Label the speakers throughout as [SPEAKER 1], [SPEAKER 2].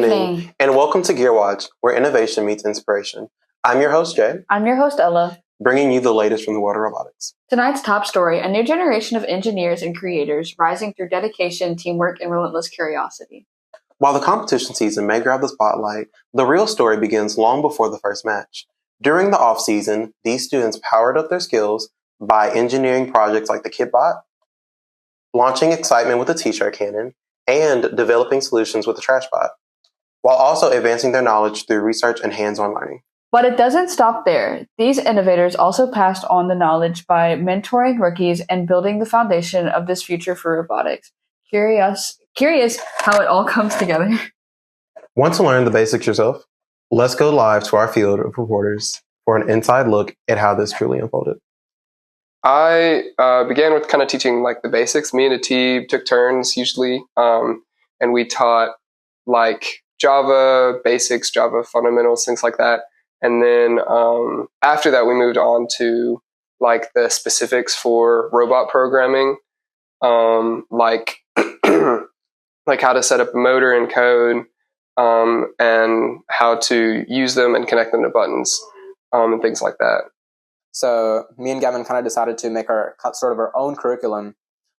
[SPEAKER 1] evening, and welcome to Gear Watch, where innovation meets inspiration. I'm your host, Jay,
[SPEAKER 2] I'm your host, Ella.
[SPEAKER 1] bringing you the latest from the world of robotics.
[SPEAKER 2] Tonight's top story, a new generation of engineers and creators rising through dedication, teamwork, and relentless curiosity.
[SPEAKER 1] While the competition season may grab the spotlight, the real story begins long before the first match. During the off-season, these students powered up their skills by engineering projects like the Kitbot, launching excitement with the T-shirt cannon, and developing solutions with the TrashBot, while also advancing their knowledge through research and hands-on learning.
[SPEAKER 2] But it doesn't stop there. These innovators also passed on the knowledge by mentoring rookies and building the foundation of this future for robotics. Curious how it all comes together.
[SPEAKER 1] Want to learn the basics yourself? Let's go live to our field of reporters for an inside look at how this truly unfolded.
[SPEAKER 3] I began with kind of teaching like the basics. Me and a team took turns usually, and we taught like Java basics, Java fundamentals, things like that. And then after that, we moved on to like the specifics for robot programming, like like how to set up a motor in code, and how to use them and connect them to buttons, and things like that.
[SPEAKER 4] So me and Gavin kind of decided to make our sort of our own curriculum.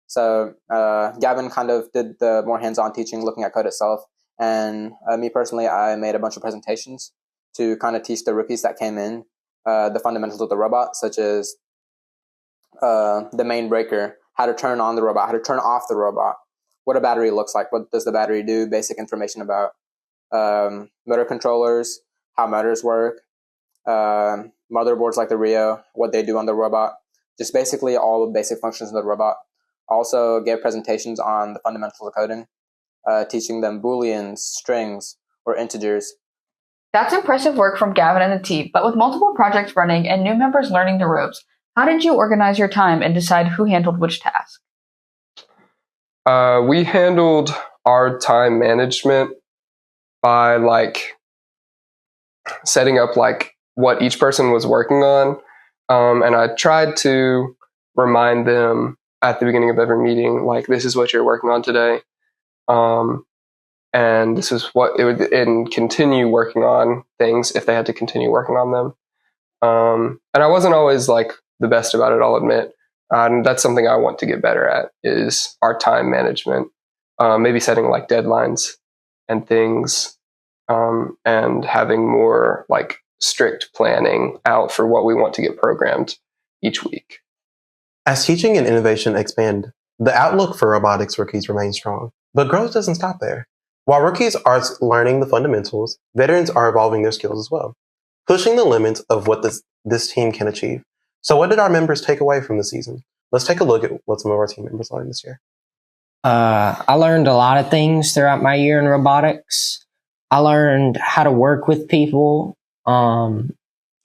[SPEAKER 4] So Gavin kind of did the more hands-on teaching, looking at code itself. And me personally, I made a bunch of presentations to kind of teach the rookies that came in the fundamentals of the robot, such as the main breaker, how to turn on the robot, how to turn off the robot, what a battery looks like, what does the battery do, basic information about motor controllers, how motors work, motherboards like the Rio, what they do on the robot, just basically all the basic functions of the robot. Also gave presentations on the fundamentals of coding, teaching them Booleans, strings, or integers.
[SPEAKER 2] That's impressive work from Gavin and the team, but with multiple projects running and new members learning the ropes, how did you organize your time and decide who handled which task?
[SPEAKER 3] We handled our time management by like setting up like what each person was working on. And I tried to remind them at the beginning of every meeting, like, this is what you're working on today. And this is what it would, and continue working on things if they had to continue working on them. And I wasn't always like the best about it, I'll admit. And that's something I want to get better at, is our time management, maybe setting like deadlines and things, and having more like strict planning out for what we want to get programmed each week.
[SPEAKER 1] As teaching and innovation expand, the outlook for robotics rookies remains strong, but growth doesn't stop there. While rookies are learning the fundamentals, veterans are evolving their skills as well, pushing the limits of what this team can achieve. So what did our members take away from the season? Let's take a look at what some of our team members learned this year.
[SPEAKER 5] I learned a lot of things throughout my year in robotics. I learned how to work with people, how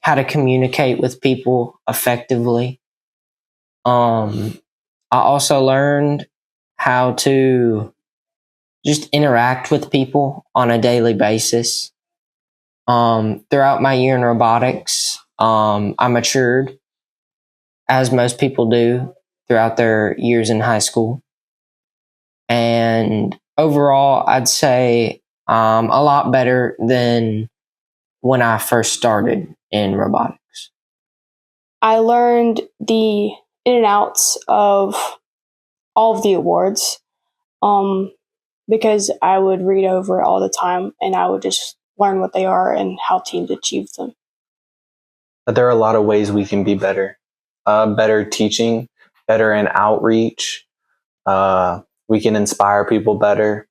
[SPEAKER 5] to communicate with people effectively. I also learned how to just interact with people on a daily basis. Throughout my year in robotics, I matured, as most people do throughout their years in high school. And overall, I'd say a lot better than when I first started in robotics.
[SPEAKER 6] I learned the in and outs of all of the awards, because I would read over it all the time and I would just learn what they are and how teams achieve them.
[SPEAKER 7] There are a lot of ways we can be better. Better teaching, better in outreach. We can inspire people better,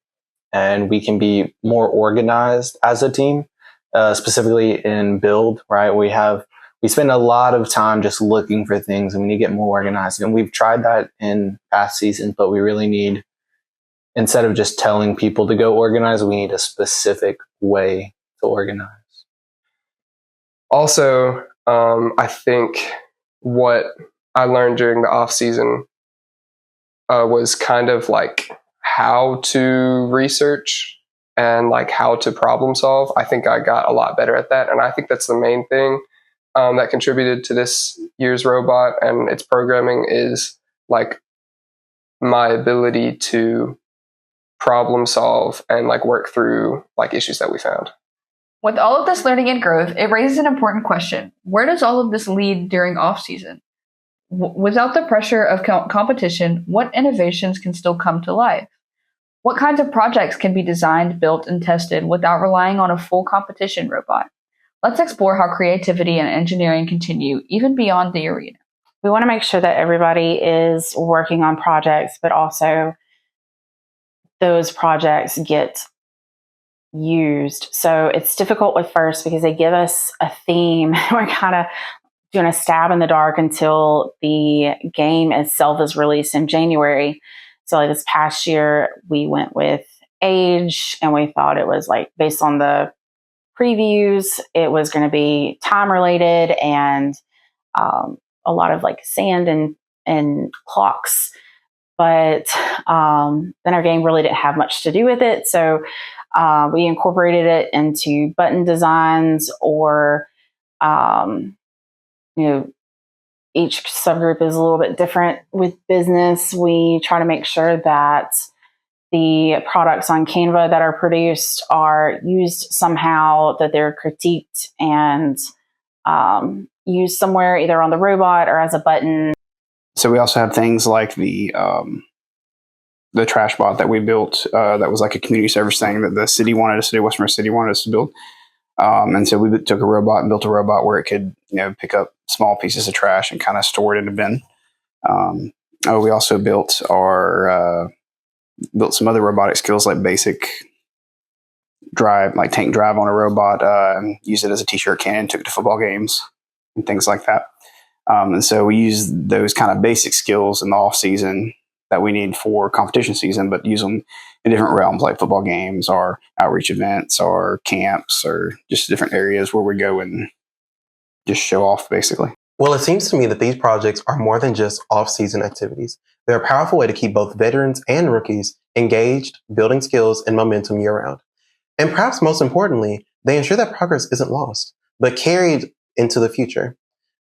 [SPEAKER 7] and we can be more organized as a team, specifically in build, right? We spend a lot of time just looking for things, and we need to get more organized. And we've tried that in past seasons, but we really need, instead of just telling people to go organize, we need a specific way to organize.
[SPEAKER 3] Also, I think what I learned during the off season was kind of like how to research and like how to problem solve. I think I got a lot better at that. And I think that's the main thing that contributed to this year's robot and its programming, is like my ability to problem solve and like work through like issues that we found.
[SPEAKER 2] With all of this learning and growth, it raises an important question. Where does all of this lead during off-season? Without the pressure of competition, what innovations can still come to life? What kinds of projects can be designed, built, and tested without relying on a full competition robot? Let's explore how creativity and engineering continue even beyond the arena.
[SPEAKER 8] We want to make sure that everybody is working on projects, but also those projects get used. So it's difficult at first because they give us a theme. We're kind of doing a stab in the dark until the game itself is released in January. So like this past year, we went with age, and we thought it was like based on the previews, it was going to be time related and a lot of like sand and clocks. But then our game really didn't have much to do with it. So we incorporated it into button designs, or each subgroup is a little bit different with business. We try to make sure that the products on Canva that are produced are used somehow, that they're critiqued and used somewhere, either on the robot or as a button.
[SPEAKER 9] So we also have things like the trash bot that we built that was like a community service thing that the city wanted us to do, Western City wanted us to build. And so we took a robot and built a robot where it could, pick up small pieces of trash and kind of store it in a bin. We also built some other robotic skills like basic drive, like tank drive on a robot, and use it as a t-shirt cannon, took it to football games and things like that. And so we use those kind of basic skills in the off season that we need for competition season, but use them in different realms like football games or outreach events or camps or just different areas where we go and just show off basically.
[SPEAKER 1] Well, it seems to me that these projects are more than just off-season activities. They're a powerful way to keep both veterans and rookies engaged, building skills and momentum year-round. And perhaps most importantly, they ensure that progress isn't lost, but carried into the future.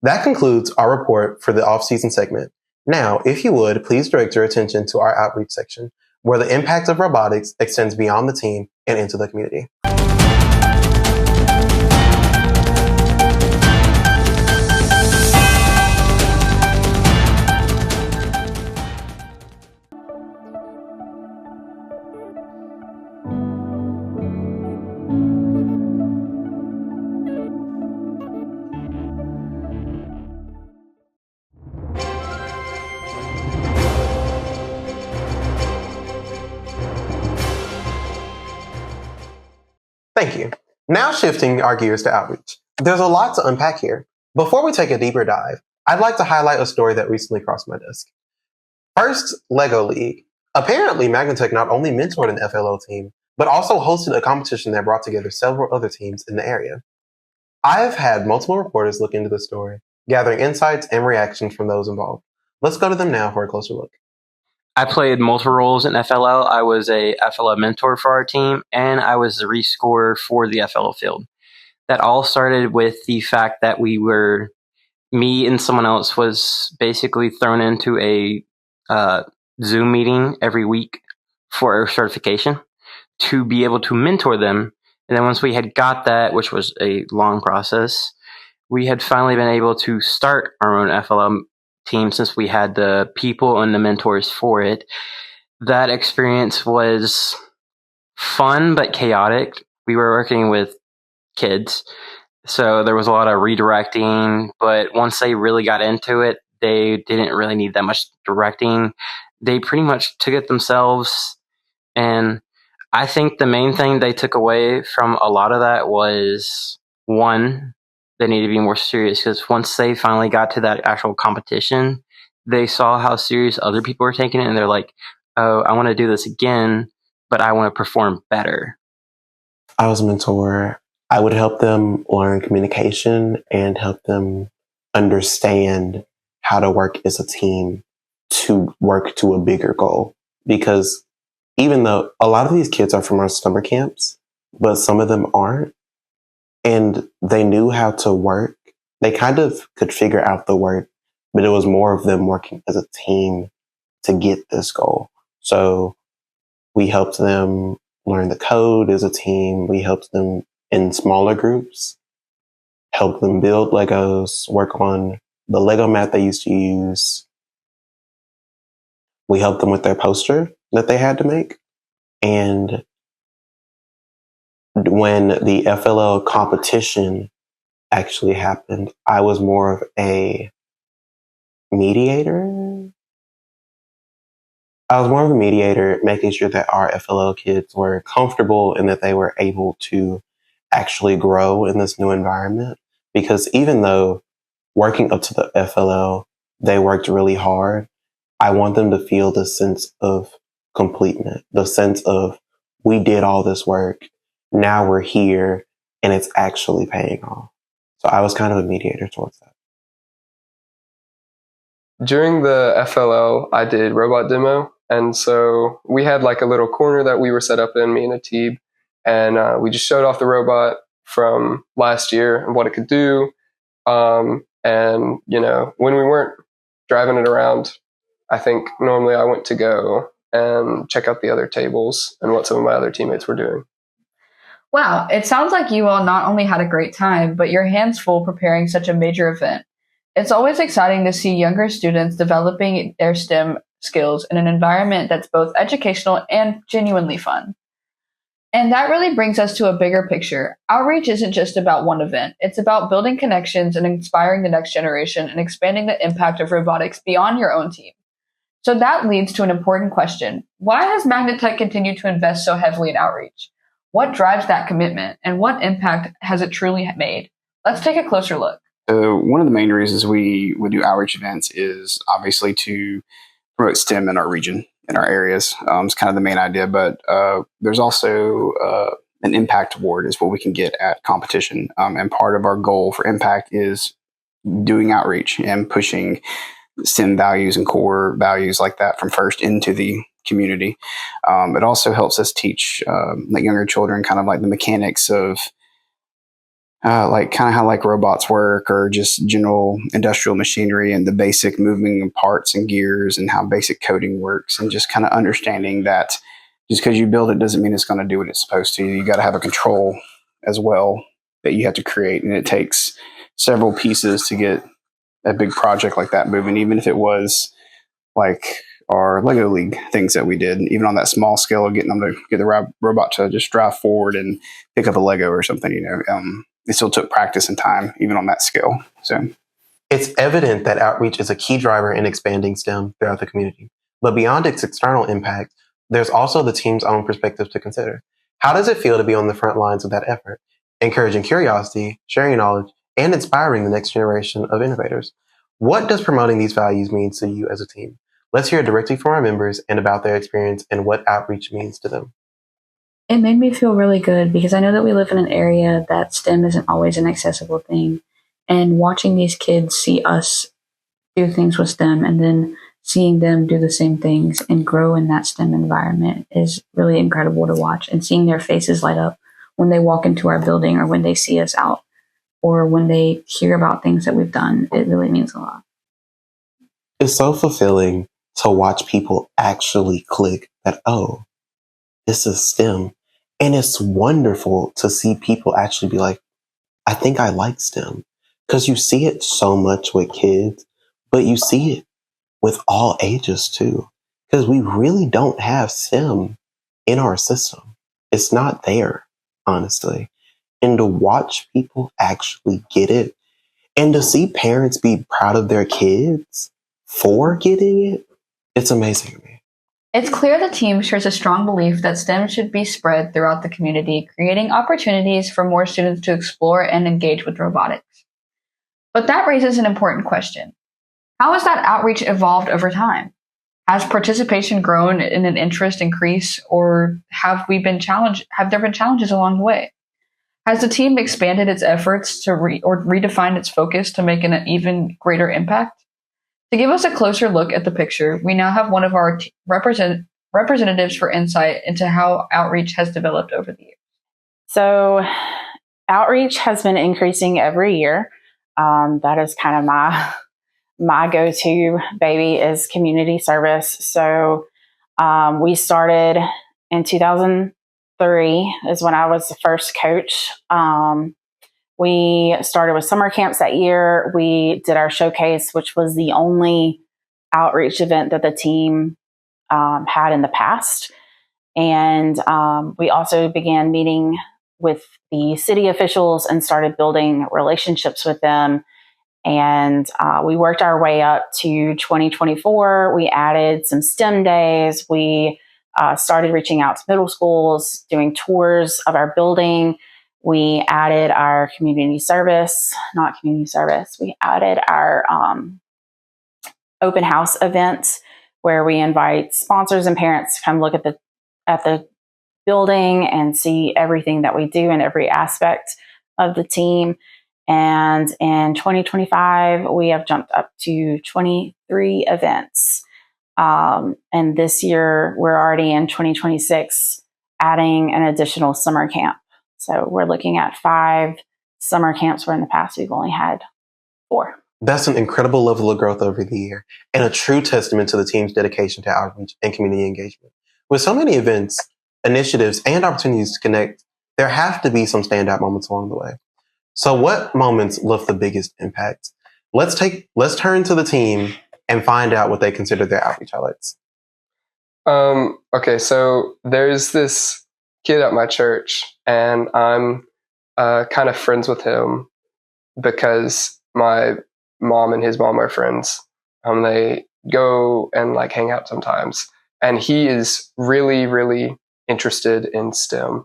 [SPEAKER 1] That concludes our report for the off-season segment. Now, if you would, please direct your attention to our outreach section, where the impact of robotics extends beyond the team and into the community. Thank you. Now shifting our gears to outreach. There's a lot to unpack here. Before we take a deeper dive, I'd like to highlight a story that recently crossed my desk. First, Lego League. Apparently, Magnatech not only mentored an FLL team, but also hosted a competition that brought together several other teams in the area. I have had multiple reporters look into the story, gathering insights and reactions from those involved. Let's go to them now for a closer look.
[SPEAKER 10] I played multiple roles in FLL. I was a FLL mentor for our team, and I was the rescorer for the FLL field. That all started with the fact that me and someone else was basically thrown into a Zoom meeting every week for our certification to be able to mentor them. And then once we had got that, which was a long process, we had finally been able to start our own FLL team since we had the people and the mentors for it. That experience was fun but chaotic. We were working with kids, so there was a lot of redirecting, but once they really got into it, they didn't really need that much directing. They pretty much took it themselves, and I think the main thing they took away from a lot of that was, one, they need to be more serious, because once they finally got to that actual competition, they saw how serious other people were taking it, and they're like, oh, I want to do this again, but I want to perform better.
[SPEAKER 1] I was a mentor. I would help them learn communication and help them understand how to work as a team to work to a bigger goal. Because even though a lot of these kids are from our summer camps, but some of them aren't, and they knew how to work. They kind of could figure out the work, but it was more of them working as a team to get this goal. So We helped them learn the code as a team. We helped them in smaller groups, helped them build Legos, work on the Lego mat they used to use. We helped them with their poster that they had to make. And when the FLL competition actually happened, I was more of a mediator. I was more of a mediator, making sure that our FLL kids were comfortable and that they were able to actually grow in this new environment. Because even though working up to the FLL, they worked really hard, I want them to feel the sense of completement, the sense of we did all this work, now we're here, and it's actually paying off. So I was kind of a mediator towards that.
[SPEAKER 3] During the FLL, I did robot demo. And so we had like a little corner that we were set up in, me and Atib. And we just showed off the robot from last year and what it could do. And, you know, when we weren't driving it around, I think normally I went to go and check out the other tables and what some of my other teammates were doing.
[SPEAKER 2] Wow, it sounds like you all not only had a great time, but your hands full preparing such a major event. It's always exciting to see younger students developing their STEM skills in an environment that's both educational and genuinely fun. And that really brings us to a bigger picture. Outreach isn't just about one event. It's about building connections and inspiring the next generation and expanding the impact of robotics beyond your own team. So that leads to an important question. Why has Magnet Tech continued to invest so heavily in outreach? What drives that commitment, and what impact has it truly made? Let's take a closer look.
[SPEAKER 9] One of the main reasons we would do outreach events is obviously to promote STEM in our region, in our areas. It's kind of the main idea, but there's also an impact award is what we can get at competition. And part of our goal for impact is doing outreach and pushing STEM values and core values like that from first into the community. It also helps us teach like younger children kind of like the mechanics of like kind of how like robots work or just general industrial machinery and the basic moving of parts and gears and how basic coding works, and just kind of understanding that just because you build it doesn't mean it's going to do what it's supposed to. You got to have a control as well that you have to create, and it takes several pieces to get a big project like that moving, even if it was like our Lego League things that we did, even on that small scale of getting them to get the robot to just drive forward and pick up a Lego or something, you know. It still took practice and time, even on that scale. So
[SPEAKER 1] it's evident that outreach is a key driver in expanding STEM throughout the community. But beyond its external impact, there's also the team's own perspective to consider. How does it feel to be on the front lines of that effort, encouraging curiosity, sharing knowledge, and inspiring the next generation of innovators? What does promoting these values mean to you as a team? Let's hear directly from our members and about their experience and what outreach means to them.
[SPEAKER 11] It made me feel really good because I know that we live in an area that STEM isn't always an accessible thing. And watching these kids see us do things with STEM and then seeing them do the same things and grow in that STEM environment is really incredible to watch. And seeing their faces light up when they walk into our building or when they see us out or when they hear about things that we've done, it really means a lot.
[SPEAKER 1] It's so fulfilling to watch people actually click that, oh, this is STEM. And it's wonderful to see people actually be like, I think I like STEM. Because you see it so much with kids, but you see it with all ages too. Because we really don't have STEM in our system. It's not there, honestly. And to watch people actually get it and to see parents be proud of their kids for getting it, it's amazing to me.
[SPEAKER 2] It's clear the team shares a strong belief that STEM should be spread throughout the community, creating opportunities for more students to explore and engage with robotics. But that raises an important question. How has that outreach evolved over time? Has participation grown and an interest increase, or have there been challenges along the way? Has the team expanded its efforts to redefined its focus to make an even greater impact? To give us a closer look at the picture, we now have one of our representatives for insight into how outreach has developed over the years.
[SPEAKER 8] So outreach has been increasing every year. That is kind of my go-to baby is community service. So we started in 2003 is when I was the first coach. We started with summer camps that year. We did our showcase, which was the only outreach event that the team had in the past. And we also began meeting with the city officials and started building relationships with them. And we worked our way up to 2024. We added some STEM days. We started reaching out to middle schools, doing tours of our building. We added our community service, not community service. We added our open house events where we invite sponsors and parents to come look at the building and see everything that we do in every aspect of the team. And in 2025, we have jumped up to 23 events. And this year, we're already in 2026, adding an additional summer camp. So we're looking at 5 summer camps where in the past we've only had 4.
[SPEAKER 1] That's an incredible level of growth over the year and a true testament to the team's dedication to outreach and community engagement. With so many events, initiatives, and opportunities to connect, there have to be some standout moments along the way. So what moments left the biggest impact? Let's turn to the team and find out what they consider their outreach highlights.
[SPEAKER 3] Okay, so there's this kid at my church, and I'm kind of friends with him because my mom and his mom are friends. They go and like hang out sometimes, and he is really, really interested in STEM.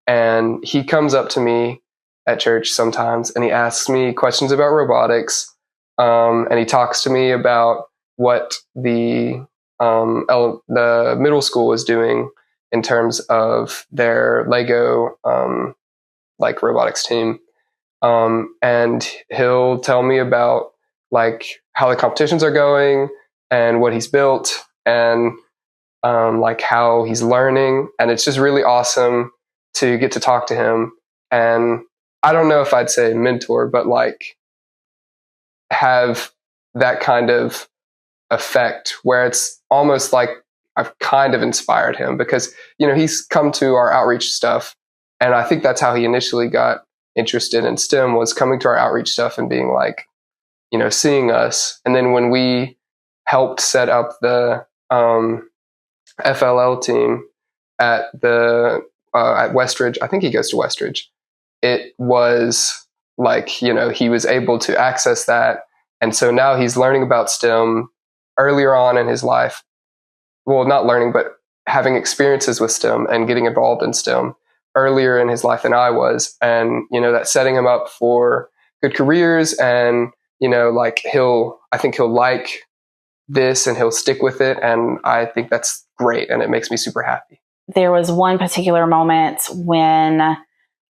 [SPEAKER 3] And he comes up to me at church sometimes, and he asks me questions about robotics, and he talks to me about what the middle school is doing in terms of their Lego like robotics team. And he'll tell me about like how the competitions are going and what he's built and like how he's learning. And it's just really awesome to get to talk to him. And I don't know if I'd say mentor, but like have that kind of effect where it's almost like I've kind of inspired him because, he's come to our outreach stuff. And I think that's how he initially got interested in STEM, was coming to our outreach stuff and being like, seeing us. And then when we helped set up the FLL team at Westridge, I think he goes to Westridge. It was like, he was able to access that. And so now he's learning about STEM earlier on in his life. Well, not learning, but having experiences with STEM and getting involved in STEM earlier in his life than I was. And, that's setting him up for good careers. And, I think he'll like this and he'll stick with it. And I think that's great. And it makes me super happy.
[SPEAKER 8] There was one particular moment when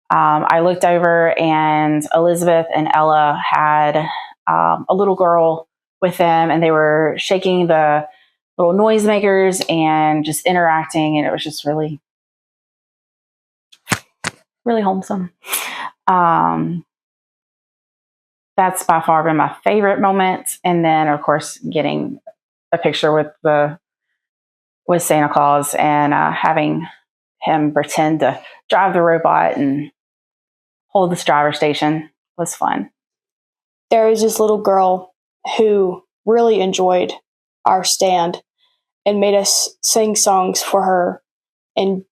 [SPEAKER 8] I looked over and Elizabeth and Ella had a little girl with them, and they were shaking the little noisemakers and just interacting, and it was just really, really wholesome. That's by far been my favorite moment. And then, of course, getting a picture with Santa Claus and having him pretend to drive the robot and hold this driver station was fun.
[SPEAKER 6] There was this little girl who really enjoyed our stand and made us sing songs for her and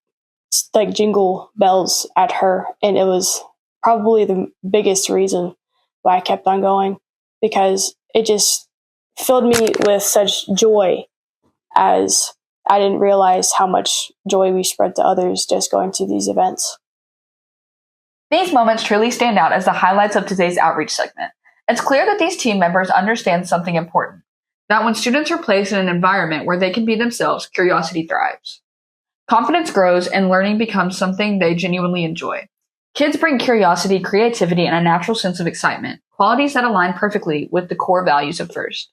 [SPEAKER 6] like jingle bells at her. And it was probably the biggest reason why I kept on going, because it just filled me with such joy, as I didn't realize how much joy we spread to others just going to these events.
[SPEAKER 2] These moments truly stand out as the highlights of today's outreach segment. It's clear that these team members understand something important, that when students are placed in an environment where they can be themselves, curiosity thrives. Confidence grows and learning becomes something they genuinely enjoy. Kids bring curiosity, creativity, and a natural sense of excitement, qualities that align perfectly with the core values of FIRST.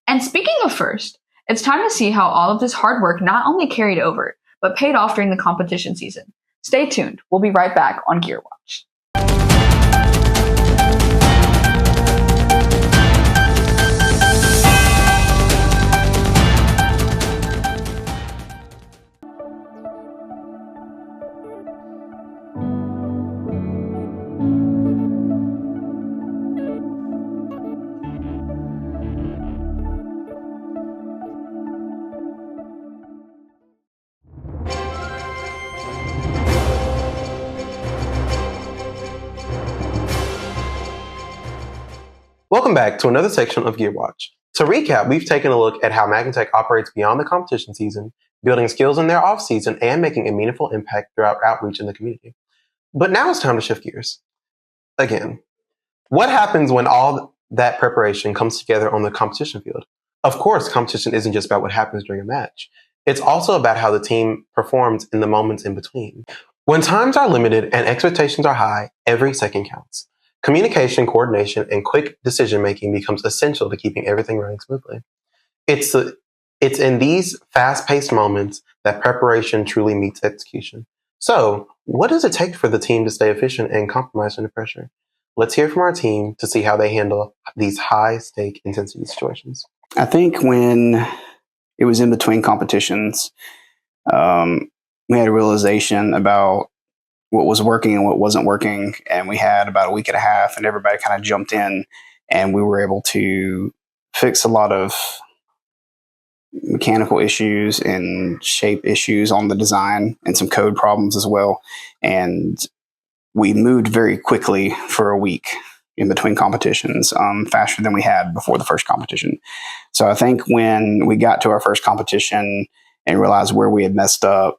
[SPEAKER 2] And speaking of FIRST, it's time to see how all of this hard work not only carried over, but paid off during the competition season. Stay tuned. We'll be right back on Gear Watch.
[SPEAKER 1] Welcome back to another section of Gear Watch. To recap, we've taken a look at how Magntech operates beyond the competition season, building skills in their off-season and making a meaningful impact throughout outreach in the community. But now it's time to shift gears. Again, what happens when all that preparation comes together on the competition field? Of course, competition isn't just about what happens during a match. It's also about how the team performs in the moments in between. When times are limited and expectations are high, every second counts. Communication, coordination, and quick decision-making becomes essential to keeping everything running smoothly. It's in these fast-paced moments that preparation truly meets execution. So, what does it take for the team to stay efficient and compromise under pressure? Let's hear from our team to see how they handle these high-stake intensity situations.
[SPEAKER 9] I think when it was in between competitions, we had a realization about what was working and what wasn't working. And we had about a week and a half, and everybody kind of jumped in, and we were able to fix a lot of mechanical issues and shape issues on the design and some code problems as well. And we moved very quickly for a week in between competitions, faster than we had before the first competition. So I think when we got to our first competition and realized where we had messed up,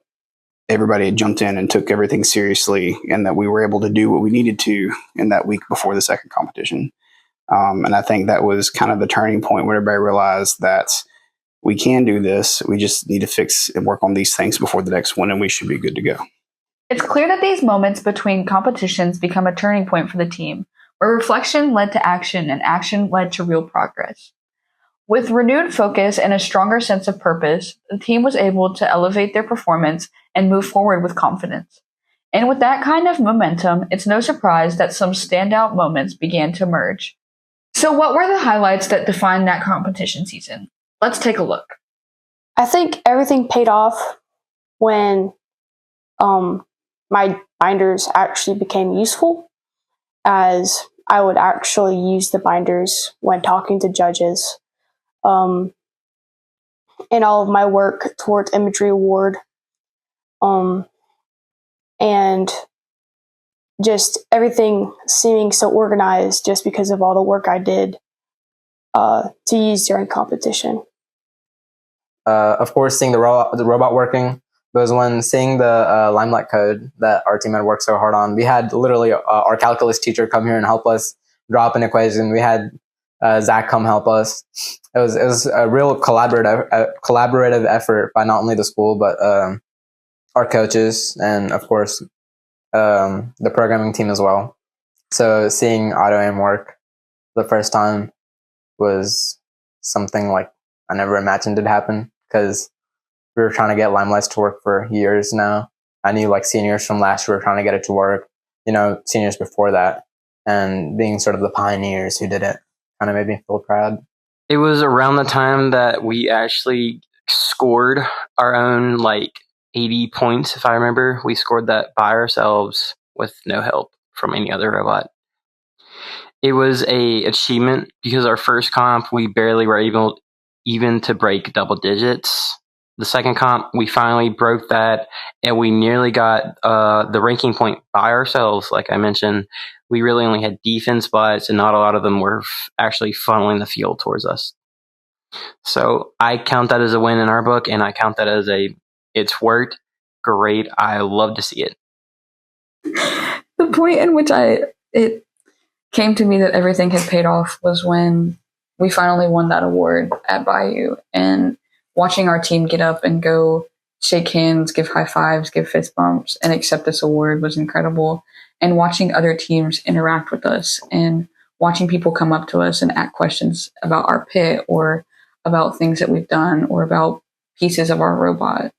[SPEAKER 9] everybody had jumped in and took everything seriously, and that we were able to do what we needed to in that week before the second competition. And I think that was kind of the turning point where everybody realized that we can do this. We just need to fix and work on these things before the next one, and we should be good to go.
[SPEAKER 2] It's clear that these moments between competitions become a turning point for the team, where reflection led to action and action led to real progress. With renewed focus and a stronger sense of purpose, the team was able to elevate their performance and move forward with confidence. And with that kind of momentum, it's no surprise that some standout moments began to emerge. So what were the highlights that defined that competition season? Let's take a look.
[SPEAKER 6] I think everything paid off when my binders actually became useful, as I would actually use the binders when talking to judges. In all of my work towards imagery award, and just everything seeming so organized just because of all the work I did to use during competition.
[SPEAKER 4] Of course, seeing the robot working, was when seeing the Limelight code that our team had worked so hard on. We had literally our calculus teacher come here and help us drop an equation. We had Zach come help us. It was a real collaborative effort by not only the school but our coaches and of course the programming team as well. So seeing AutoAim work the first time was something like I never imagined it'd happen, because we were trying to get Limelights to work for years now. I knew like seniors from last year were trying to get it to work, seniors before that, and being sort of the pioneers who did it kind of made me feel proud.
[SPEAKER 10] It was around the time that we actually scored our own 80 points, if I remember. We scored that by ourselves with no help from any other robot. It was a achievement because our first comp, we barely were able even to break double digits. The second comp, we finally broke that, and we nearly got the ranking point by ourselves. Like I mentioned, we really only had defense bots, and not a lot of them were actually funneling the field towards us. So I count that as a win in our book, and I count that as it's worked. Great. I love to see it.
[SPEAKER 2] The point in which it came to me that everything had paid off was when we finally won that award at Bayou, and watching our team get up and go shake hands, give high fives, give fist bumps, and accept this award was incredible. And watching other teams interact with us and watching people come up to us and ask questions about our pit or about things that we've done or about pieces of our robot,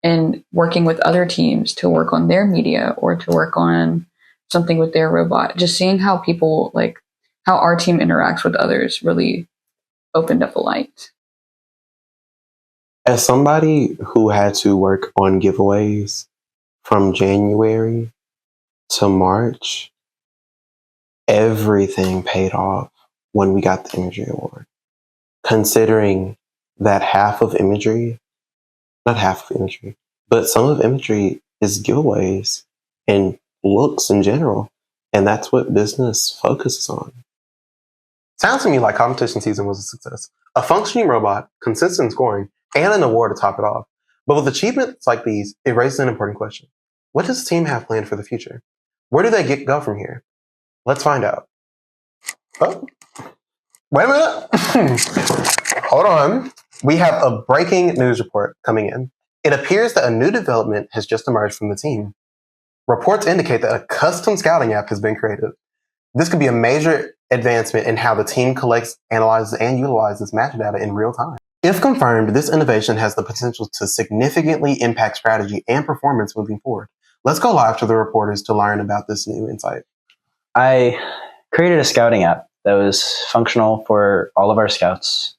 [SPEAKER 2] and working with other teams to work on their media or to work on something with their robot. Just seeing how people, how our team interacts with others, really opened up a light.
[SPEAKER 1] As somebody who had to work on giveaways from January to March, everything paid off when we got the imagery award. Considering that not half of imagery, but some of imagery is giveaways and looks in general. And that's what business focuses on. Sounds to me like competition season was a success. A functioning robot, consistent scoring, and an award to top it off. But with achievements like these, it raises an important question. What does the team have planned for the future? Where do they go from here? Let's find out. Oh, wait a minute. Hold on. We have a breaking news report coming in. It appears that a new development has just emerged from the team. Reports indicate that a custom scouting app has been created. This could be a major advancement in how the team collects, analyzes, and utilizes match data in real time. If confirmed, this innovation has the potential to significantly impact strategy and performance moving forward. Let's go live to the reporters to learn about this new insight.
[SPEAKER 7] I created a scouting app that was functional for all of our scouts.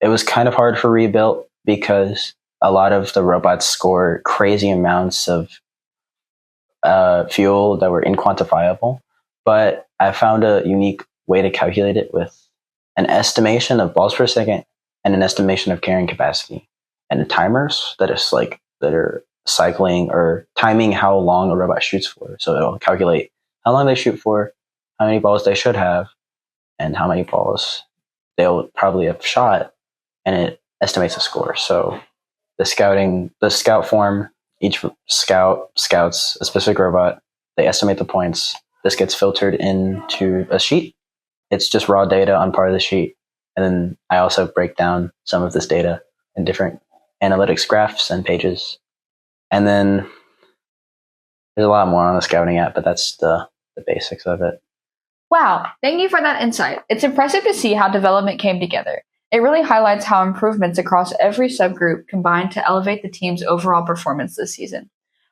[SPEAKER 7] It was kind of hard for rebuild because a lot of the robots score crazy amounts of fuel that were inquantifiable, but I found a unique way to calculate it with an estimation of balls per second and an estimation of carrying capacity and the timers that are cycling or timing how long a robot shoots for. So it'll calculate how long they shoot for, how many balls they should have, and how many balls they'll probably have shot, and it estimates a score. So the scout form, each scout scouts a specific robot. They estimate the points. This gets filtered into a sheet. It's just raw data on part of the sheet. And then I also break down some of this data in different analytics graphs and pages. And then there's a lot more on the scouting app, but that's the basics of it.
[SPEAKER 2] Wow, thank you for that insight. It's impressive to see how development came together. It really highlights how improvements across every subgroup combine to elevate the team's overall performance this season.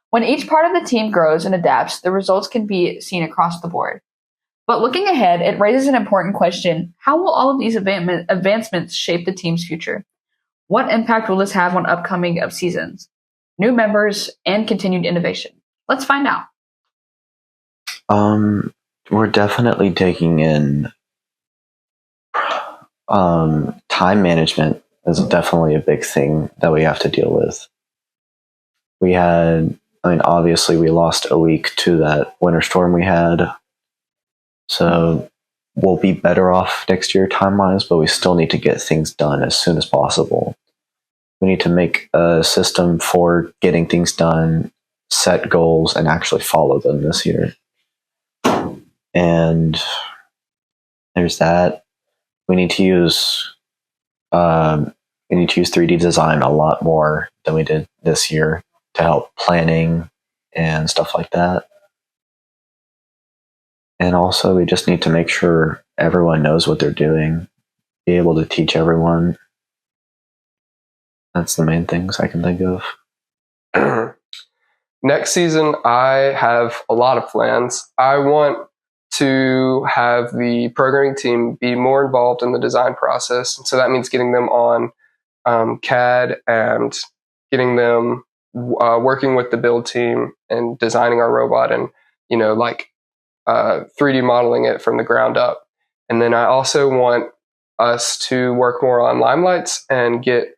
[SPEAKER 2] When each part of the team grows and adapts, the results can be seen across the board. But looking ahead, it raises an important question. How will all of these advancements shape the team's future? What impact will this have on upcoming seasons, new members, and continued innovation? Let's find out.
[SPEAKER 12] We're definitely taking in time management is definitely a big thing that we have to deal with. Obviously we lost a week to that winter storm we had. So we'll be better off next year time-wise, but we still need to get things done as soon as possible. We need to make a system for getting things done, set goals, and actually follow them this year. And there's that. We need to use 3D design a lot more than we did this year to help planning and stuff like that. And also, we just need to make sure everyone knows what they're doing, be able to teach everyone. That's the main things I can think of.
[SPEAKER 3] Next season, I have a lot of plans. I want to have the programming team be more involved in the design process. And so that means getting them on CAD and getting them working with the build team and designing our robot and, 3D modeling it from the ground up. And then I also want us to work more on limelights and get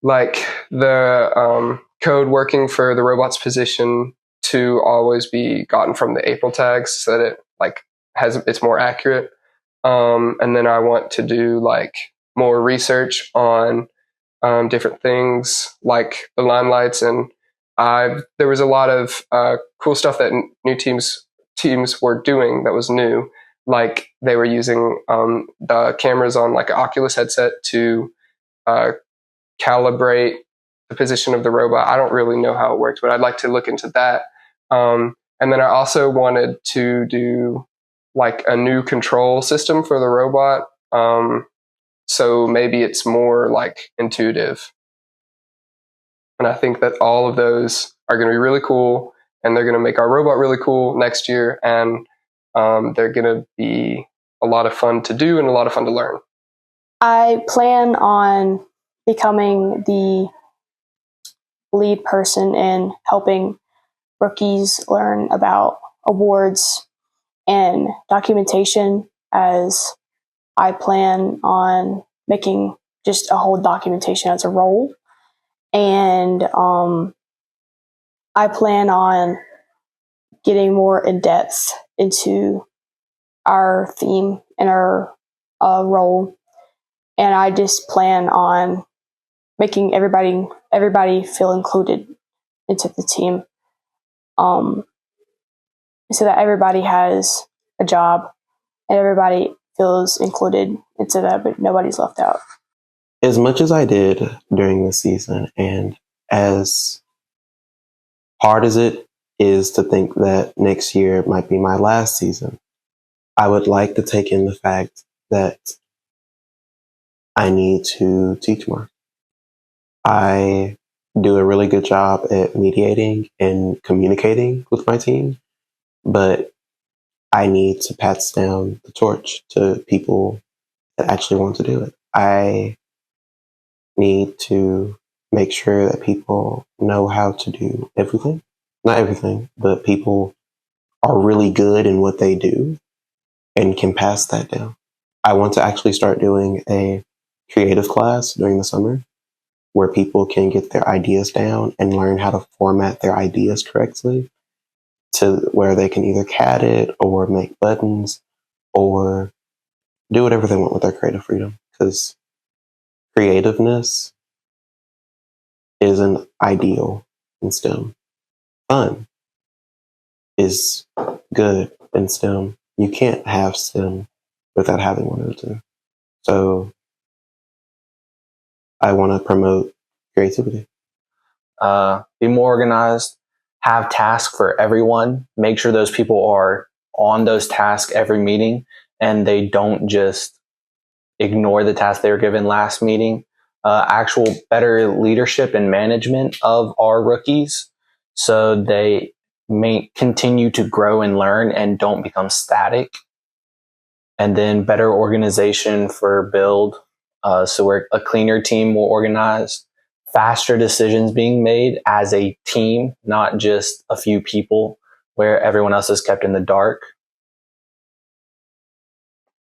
[SPEAKER 3] the code working for the robot's position to always be gotten from the April tags so that it it's more accurate. And then I want to do more research on different things like the limelights. And there was a lot of cool stuff that new teams were doing that was new. Like they were using the cameras on an Oculus headset to calibrate the position of the robot. I don't really know how it works, but I'd like to look into that. And then I also wanted to do a new control system for the robot. So maybe it's more intuitive. And I think that all of those are going to be really cool, and they're going to make our robot really cool next year. And they're going to be a lot of fun to do and a lot of fun to learn.
[SPEAKER 6] I plan on becoming the lead person in helping rookies learn about awards and documentation, as I plan on making just a whole documentation as a role. And I plan on getting more in depth into our theme and our role, and I just plan on making everybody feel included into the team, so that everybody has a job and everybody feels included into that, but nobody's left out.
[SPEAKER 1] As much as I did during the season, and as hard as it is to think that next year might be my last season, I would like to take in the fact that I need to teach more. I do a really good job at mediating and communicating with my team, but I need to pass down the torch to people that actually want to do it. I need to make sure that people know how to do everything. Not everything, but people are really good in what they do and can pass that down. I want to actually start doing a creative class during the summer where people can get their ideas down and learn how to format their ideas correctly to where they can either CAD it or make buttons or do whatever they want with their creative freedom. Because creativeness isn't ideal in STEM. Fun is good in STEM. You can't have STEM without having one of the two. So I want to promote creativity.
[SPEAKER 7] Be more organized, have tasks for everyone, make sure those people are on those tasks every meeting and they don't just ignore the task they were given last meeting. Actual better leadership and management of our rookies so they may continue to grow and learn and don't become static. And then better organization for build. So we're a cleaner team, more organized, faster decisions being made as a team, not just a few people where everyone else is kept in the dark.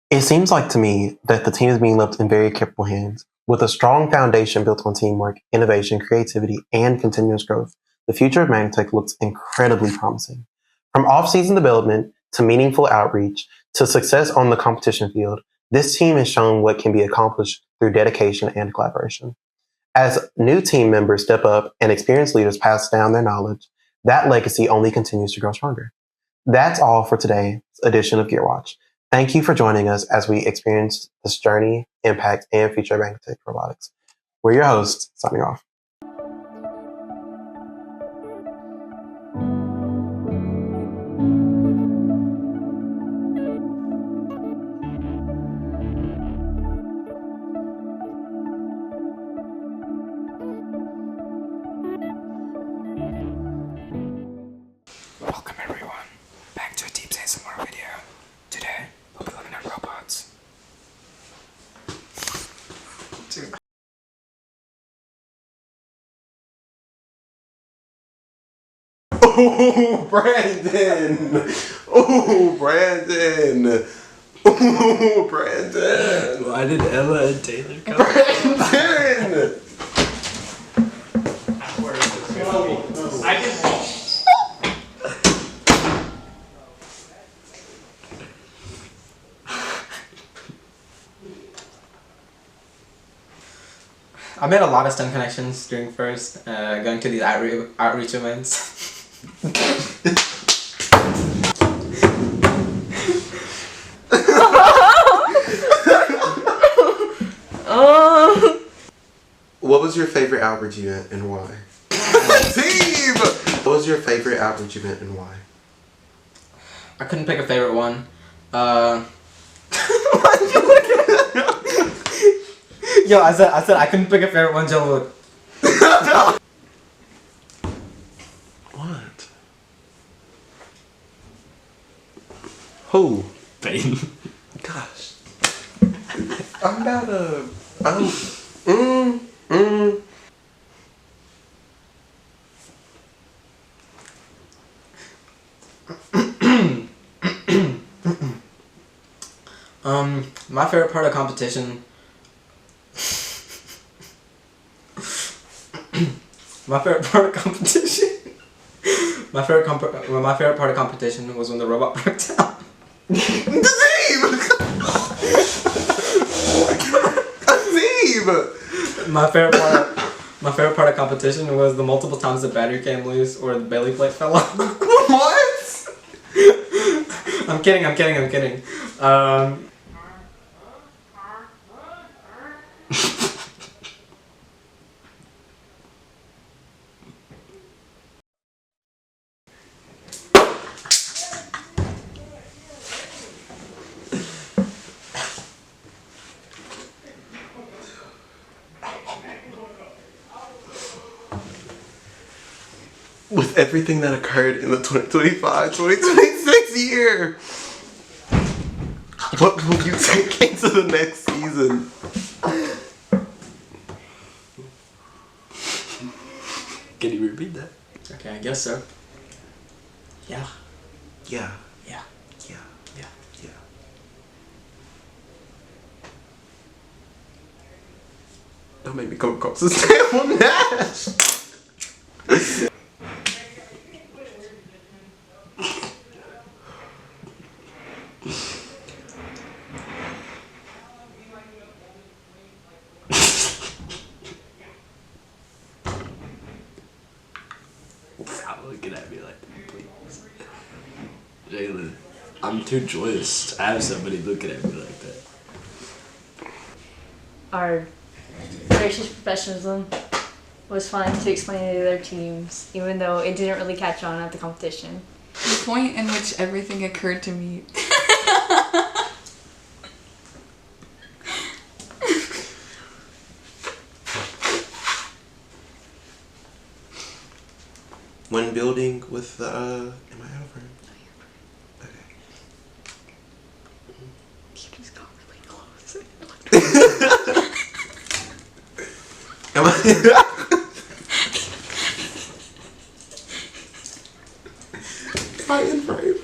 [SPEAKER 1] It seems like to me that the team is being left in very capable hands. With a strong foundation built on teamwork, innovation, creativity, and continuous growth, the future of Magnatech looks incredibly promising. From off-season development to meaningful outreach to success on the competition field, this team has shown what can be accomplished through dedication and collaboration. As new team members step up and experienced leaders pass down their knowledge, that legacy only continues to grow stronger. That's all for today's edition of Gear Watch. Thank you for joining us as we experience this journey, impact, and future of Banquet Robotics. We're your hosts, signing off.
[SPEAKER 9] Welcome everyone back to a Deep ASMR video. Today we'll be looking at robots.
[SPEAKER 1] Oh, Brandon! Oh, Brandon! Oh, Brandon!
[SPEAKER 13] Why did Emma and Taylor come?
[SPEAKER 1] Brandon!
[SPEAKER 13] I did wrong.
[SPEAKER 14] I made a lot of STEM connections during first, going to these outreach events.
[SPEAKER 1] What was your favorite outreach event and why? Team! What was your favorite outreach event and why?
[SPEAKER 14] I couldn't pick a favorite one. Yo, I said I couldn't pick a favorite one, Joe. Look.
[SPEAKER 1] What? Who?
[SPEAKER 13] Peyton.
[SPEAKER 1] Gosh. I'm about to...
[SPEAKER 14] My favorite part of competition. My favorite part of competition. My favorite part of competition was when the robot broke down.
[SPEAKER 1] The team!
[SPEAKER 14] My favorite part of competition was the multiple times the battery came loose or the belly plate fell off.
[SPEAKER 1] What?
[SPEAKER 14] I'm kidding.
[SPEAKER 1] With everything that occurred in the 2025-2026 year, what will you take into the next season?
[SPEAKER 14] Can you repeat that? Okay, I guess so. Yeah.
[SPEAKER 1] Yeah.
[SPEAKER 14] Yeah.
[SPEAKER 1] Yeah.
[SPEAKER 14] Yeah.
[SPEAKER 1] Yeah. Don't make me come across as damn Nash.
[SPEAKER 14] Stop looking at me like that, please. Jalen, I'm too joyous to have somebody looking at me like that.
[SPEAKER 15] Our gracious professionalism was fun to explain to the other teams, even though it didn't really catch on at the competition.
[SPEAKER 2] The point in which everything occurred to me.
[SPEAKER 1] When building with the, am I out of room?
[SPEAKER 2] No, you're
[SPEAKER 1] Okay.
[SPEAKER 2] You just got really close.
[SPEAKER 1] Am I? Am I in frame?